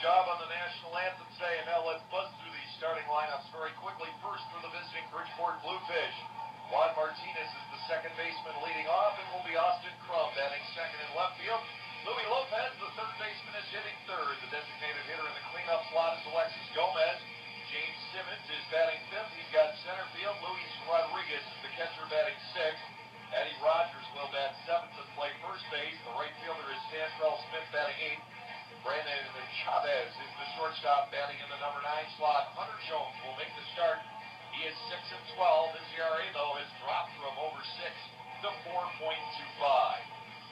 job on the national anthem today, and now let's buzz through these starting lineups very quickly. First for the visiting Bridgeport Bluefish. Juan Martinez is the second baseman leading off, and will be Austin Crum batting second in left field. Louis Lopez, the third baseman, is hitting third. The designated hitter in the cleanup slot is Alexis Gomez. James Simmons is batting fifth. He's got center field. Luis Rodriguez is the catcher batting sixth. Eddie Rogers will bat seventh and play first base. The right fielder is Santrell Smith batting eighth. Brandon Chavez is the shortstop batting in the number 9 slot. Hunter Jones will make the start. He is 6-12. His ERA, though, has dropped from over 6 to 4.25.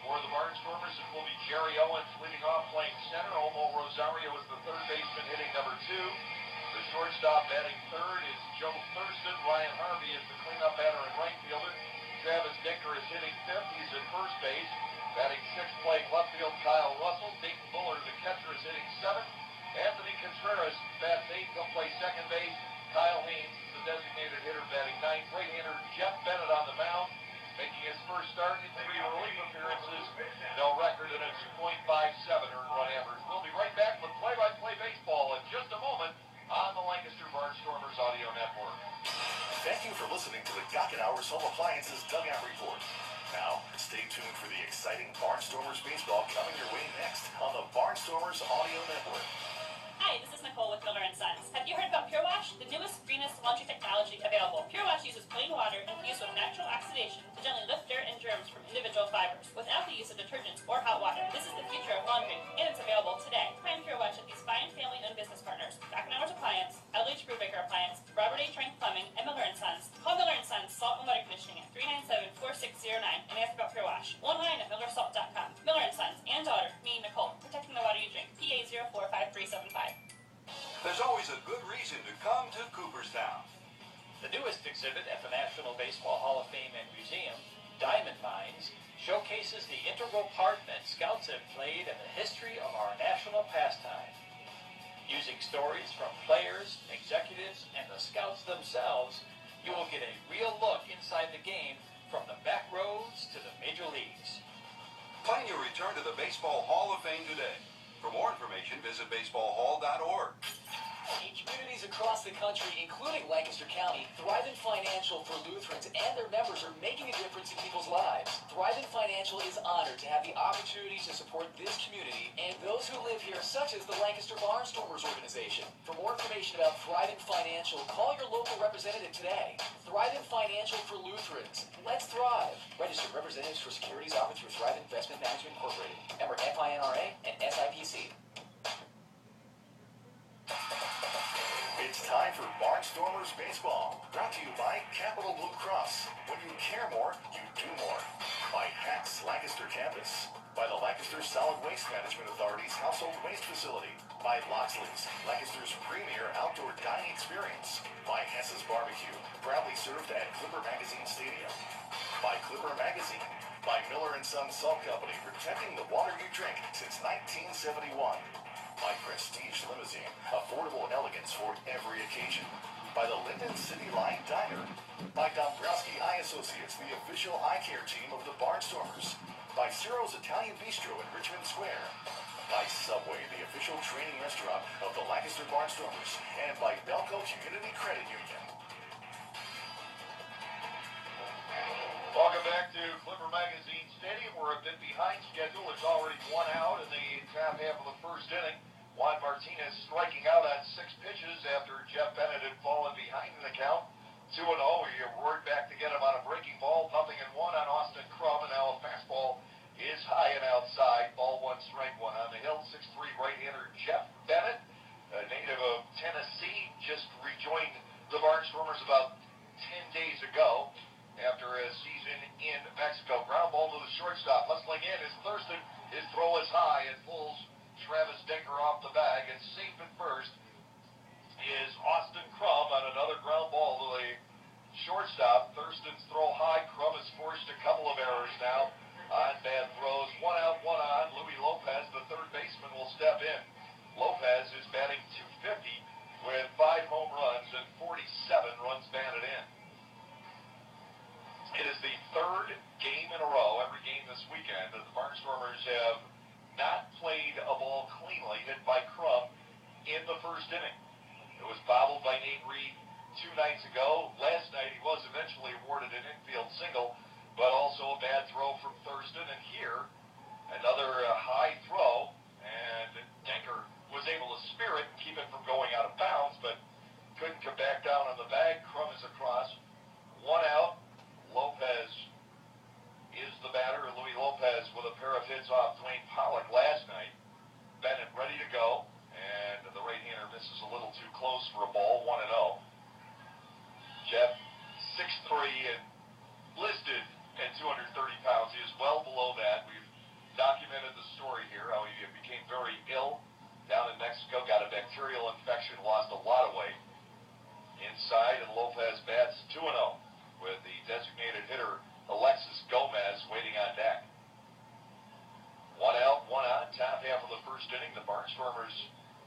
For the Barnstormers, it will be Jerry Owens leading off playing center. Olmo Rosario is the third baseman hitting number 2. The shortstop batting third is Joe Thurston. Ryan Harvey is the cleanup batter and right fielder. Travis Dinker is hitting fifth. He's at first base. Batting sixth, playing left field, Kyle Russell. Dayton Buller, the catcher, is hitting seventh. Anthony Contreras bats eighth. He'll play second base. Kyle Haynes is the designated hitter batting ninth. Right-hander Jeff Bennett on the mound, making his first start in 3 relief appearances. No record, and it's .57 earned run average. We'll be right back with play-by-play baseball in just a moment on the Lancaster Barnstormers Audio Network. Thank you for listening to the Docket Hours Home Appliances Dugout Report. Now, stay tuned for the exciting Barnstormers baseball coming your way next on the Barnstormers Audio Network. Hi, this is Nicole with Miller & Sons. Have you heard about Pure Wash, the newest, greenest laundry technology available? Pure Wash uses plain water infused with natural oxidation to gently lift dirt and germs from individual fibers without the use of detergents or hot water. This is the future of laundry, and it's available today. Find Pure Wash at these fine family-owned business partners: Docknauers Appliance, LH Brubaker Appliance, Robert A. Trank Plumbing, and Miller & Sons. Call Miller & Sons Salt and Water Conditioning at 397-4609 and ask about Pure Wash. Online at millersalt.com. Miller & Sons and daughter, me, Nicole, protecting the water you drink. PA 045375. There's always a good reason to come to Cooperstown. The newest exhibit at the National Baseball Hall of Fame and Museum, Diamond Mines, showcases the integral part that scouts have played in the history of our national pastime. Using stories from players, executives, and the scouts themselves, you will get a real look inside the game from the back roads to the major leagues. Plan your return to the Baseball Hall of Fame today. For more information, visit baseballhall.org. In communities across the country, including Lancaster County, Thrivent Financial for Lutherans and their members are making a difference in people's lives. Thrivent Financial is honored to have the opportunity to support this community and those who live here, such as the Lancaster Barnstormers organization. For more information about Thrivent Financial, call your local representative today. Thrivent Financial for Lutherans. Let's thrive. Registered representatives for securities offered through Thrivent Investment Management Incorporated. Member FINRA and SIPC. It's time for Barnstormers Baseball, brought to you by Capital Blue Cross. When you care more, you do more. By Hacks Lancaster Campus. By the Lancaster Solid Waste Management Authority's Household Waste Facility. By Loxley's, Lancaster's premier outdoor dining experience. By Hess's Barbecue, proudly served at Clipper Magazine Stadium. By Clipper Magazine. By Miller & Sons Salt Company, protecting the water you drink since 1971. By Prestige Limousine, affordable elegance for every occasion. By the Linden City Line Diner. By Dombrowski Eye Associates, the official eye care team of the Barnstormers. By Ciro's Italian Bistro in Richmond Square. By Subway, the official training restaurant of the Lancaster Barnstormers. And by Belco Community Credit Union. Welcome back to Clipper Magazine Stadium. We're a bit behind schedule. It's already 1 out in the top half of the first inning. Juan Martinez striking out on 6 pitches after Jeff Bennett had fallen behind in the count. 2-0. He roared back to get him on a breaking ball. 0-1 on Austin Crum, and now a fastball is high and outside. Ball 1, strike 1 on the hill. 6'3" right-hander Jeff Bennett, a native of Tennessee, just rejoined the Barnstormers about 10 days ago after a season in Mexico. Ground ball to the shortstop. Hustling in is Thurston. His throw is high. It pulls Travis Dinker off the bag, and safe at first is Austin Crum on another ground ball to the shortstop. Thurston's throw high. Crum has forced a couple of errors now on bad throws. 1 out, 1 on. Louis Lopez, the third baseman, will step in. Lopez is batting .250 with 5 home runs and 47 runs batted in. It is the third game in a row, every game this weekend, that the Barnstormers have not played a ball cleanly hit by Crum in the first inning. It was bobbled by Nate Reed 2 nights ago. Last night he was eventually awarded an infield single, but also a bad throw from Thurston. And here, another high throw, and Denker was able to spear it and keep it from going out of bounds, but couldn't come back down on the bag. Crum is across. 1 out. Lopez is the batter. Louis Lopez with a pair of hits off Dwayne Pollock last night. Bennett ready to go, and the right-hander misses a little too close for a ball. 1-0. Jeff, 6'3" and listed at 230 pounds. He is well below that. We've documented the story here, how he became very ill down in Mexico, got a bacterial infection, lost a lot of weight. Inside, and Lopez bats 2-0 with the designated hitter Alexis Gomez waiting on deck. 1 out, 1 on, top half of the first inning. The Barnstormers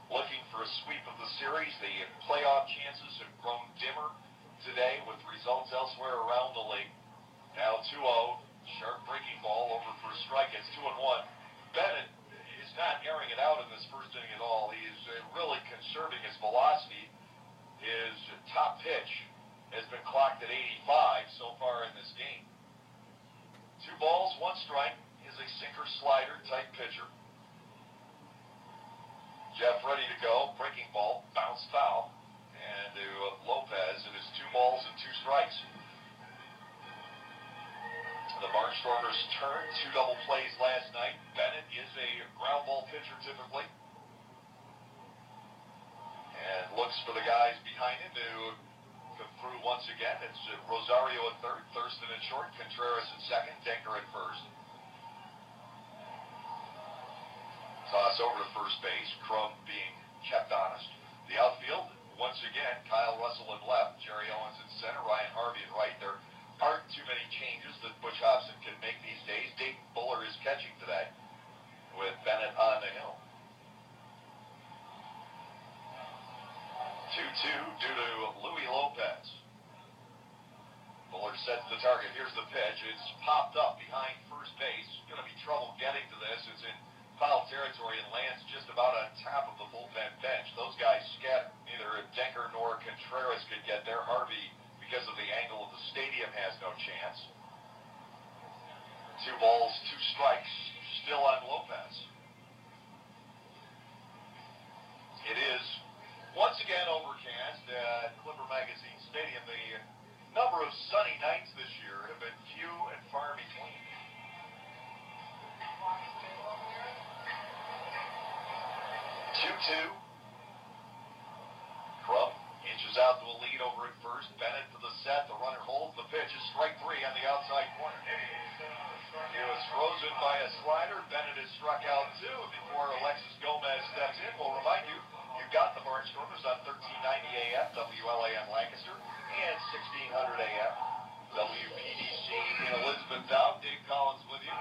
looking for a sweep of the series. The playoff chances have grown dimmer today with results elsewhere around the league. Now 2-0, sharp breaking ball over for a strike. It's 2-1. Bennett is not airing it out in this first inning at all. He is really conserving his velocity. His top pitch has been clocked at 85 so far in this game. 2 balls, 1 strike. Is a sinker slider type pitcher. Jeff ready to go. Breaking ball, bounce foul. And to Lopez, it is 2 balls and 2 strikes. The Barnstormers turned 2 double plays last night. Bennett is a ground ball pitcher typically. And looks for the guys behind him to come through once again. It's Rosario at third, Thurston at short, Contreras at second, Denker at first. Toss over to first base, Crum being kept honest. The outfield, once again, Kyle Russell at left, Jerry Owens at center, Ryan Harvey at right. There aren't too many changes that Butch Hobson can make these days. Dayton Buller is catching today with Bennett on the hill. 2-2 due to Louis Lopez. Buller sets the target. Here's the pitch. It's popped up behind first base. Going to be trouble getting to this. It's in foul territory and lands just about on top of the bullpen bench. Those guys scattered. Neither Denker nor Contreras could get there. Harvey, because of the angle of the stadium, has no chance. 2 balls, 2 strikes, still on Lopez. It is once again overcast at Clipper Magazine Stadium. The number of sunny nights this year have been few and far between. 2-2. Crum inches out to a lead over at first. Bennett to the set. The runner holds. The pitch is strike 3 on the outside corner. He was frozen by a slider. Bennett is struck out 2 before Alexis Gomez steps in. We'll remind you, you've got the Barnstormers on 1390 AM, WLAM Lancaster, and 1600 AM, WPDC in Elizabethtown. Dave Collins with you.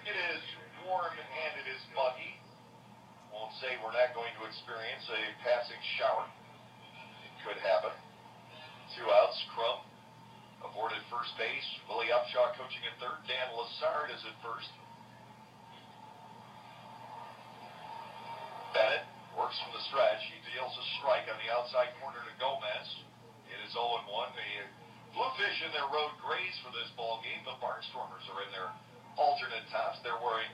It is warm and it is muggy. Won't say we're not going to experience a passing shower. It could happen. 2 outs. Crum aboard at first base. Willie Upshaw coaching at third. Dan Lassard is at first. Bennett works from the stretch. He deals a strike on the outside corner to Gomez. It is 0-1. The Bluefish in their road grays for this ball game. The Barnstormers are in their alternate tops. They're wearing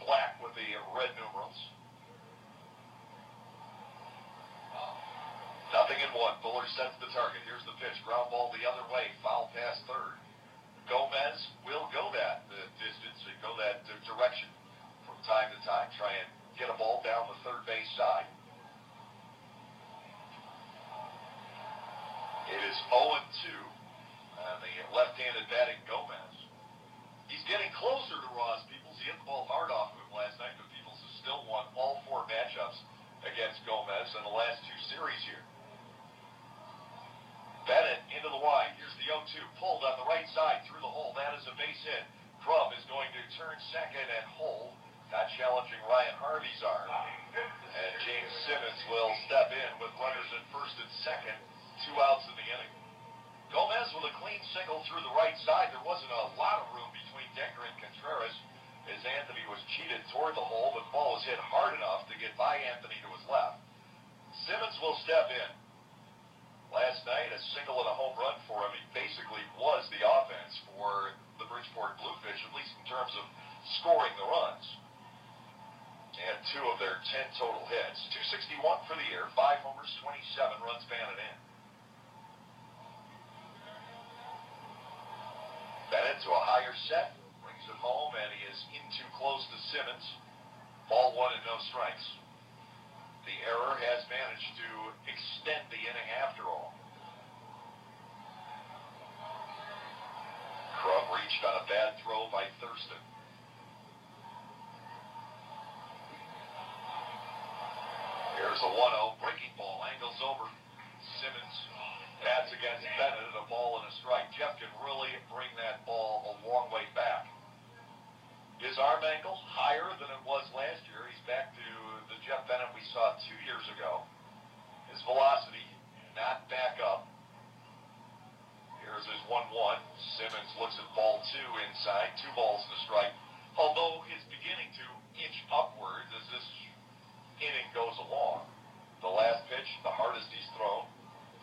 black with the red numerals. 0-1. Buller sets the target. Here's the pitch. Ground ball the other way. Foul pass third. Gomez will go that distance and go that direction from time to time. Try and get a ball down the third base side. It is 0-2 on the left-handed batting Gomez. He's getting closer to Ross Peoples. He hit the ball hard off of him last night, but Peoples has still won all 4 matchups against Gomez in the last 2 series here. Bennett into the wide. Here's the 0-2. Pulled on the right side through the hole. That is a base hit. Crum is going to turn second and hold. Not challenging Ryan Harvey's arm. And James Simmons will step in with runners at first and second. 2 outs in the inning. Gomez with a clean single through the right side. There wasn't a lot of room between Denker and Contreras as Anthony was cheated toward the hole, but the ball was hit hard enough to get by Anthony to his left. Simmons will step in. Last night, a single and a home run for him. He basically was the offense for the Bridgeport Bluefish, at least in terms of scoring the runs. And 2 of their 10 total hits. 261 for the year, 5 homers, 27 runs batted in. Bennett to a higher set, brings it home, and he is in too close to Simmons. Ball 1 and no strikes. The error has managed to extend the inning after all. Crum reached on a bad throw by Thurston. Here's a 1-0 breaking ball, angles over. Simmons bats against Bennett at a ball and a strike. Jeff can really bring that ball a long way back. His arm angle higher than it was last year. He's back to the Jeff Bennett we saw 2 years ago. His velocity not back up. Here's his 1-1. Simmons looks at ball 2 inside. 2 balls and a strike. Although it's beginning to inch upwards as this inning goes along. The last pitch, the hardest he's thrown,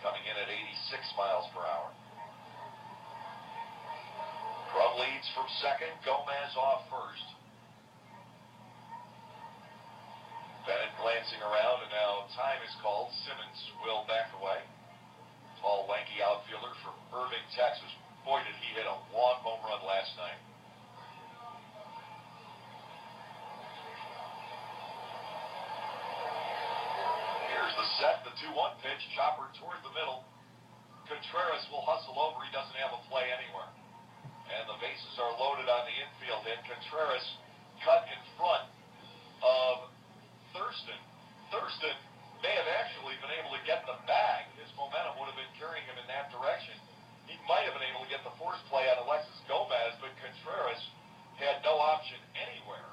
coming in at 86 miles per hour. Crum leads from second. Gomez off first. Bennett glancing around, and now time is called. Simmons will back away. Tall, lanky outfielder from Irving, Texas. Boy, did he hit a long home run last night. Here's the set, the 2-1 pitch, chopper toward the middle. Contreras will hustle over. He doesn't have a play anywhere. And the bases are loaded on the infield hit. Contreras cut in front of Thurston. Thurston may have actually been able to get the bag. His momentum would have been carrying him in that direction. He might have been able to get the force play on Alexis Gomez, but Contreras had no option anywhere.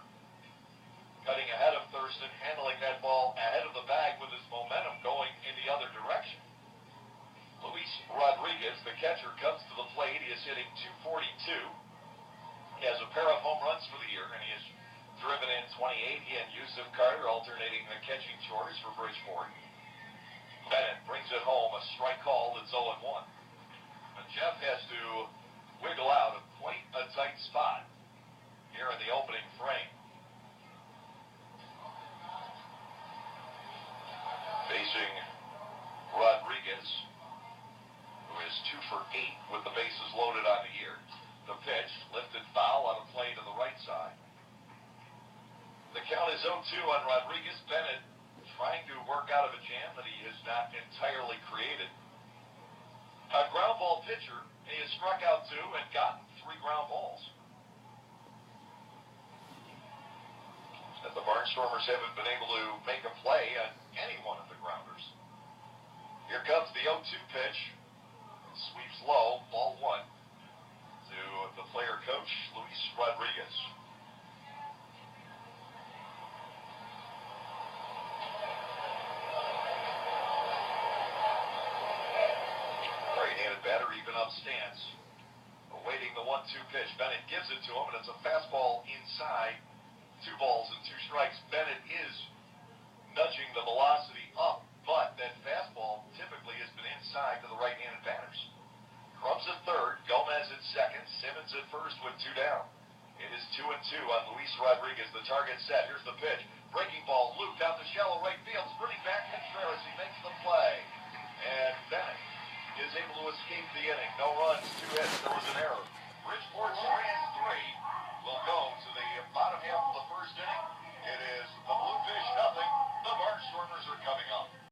Cutting ahead of Thurston, handling that ball ahead of the bag with his momentum going in the other direction. Luis Rodriguez, the catcher, comes to the plate. He is hitting .242. He has a pair of home runs for the year, and he has driven in 28. He and Yusuf Carter alternating the catching chores for Bridgeport. Bennett brings it home, a strike call that's 0-1. And Jeff has to wiggle out of quite a tight spot here in the opening frame. Facing Rodriguez, who is 2 for 8 with the bases loaded on the year. The pitch, lifted foul on a play to the right side. The count is 0-2 on Rodriguez. Bennett trying to work out of a jam that he has not entirely created. A ground ball pitcher, and he has struck out 2 and gotten 3 ground balls. And the Barnstormers haven't been able to make a play on any one of the grounders. Here comes the 0-2 pitch. It sweeps low, ball 1 to the player coach, Luis Rodriguez. Right-handed batter, even up stance. Awaiting the 1-2 pitch. Bennett gives it to him, and it's a fastball inside. 2 balls and 2 strikes. Bennett is nudging the velocity up, but that fastball typically has been inside to the right-handed batters. Crum's at third, Gomez at second, Simmons at first with 2 down. It is 2-2 on Luis Rodriguez. The target set. Here's the pitch. Breaking ball loose.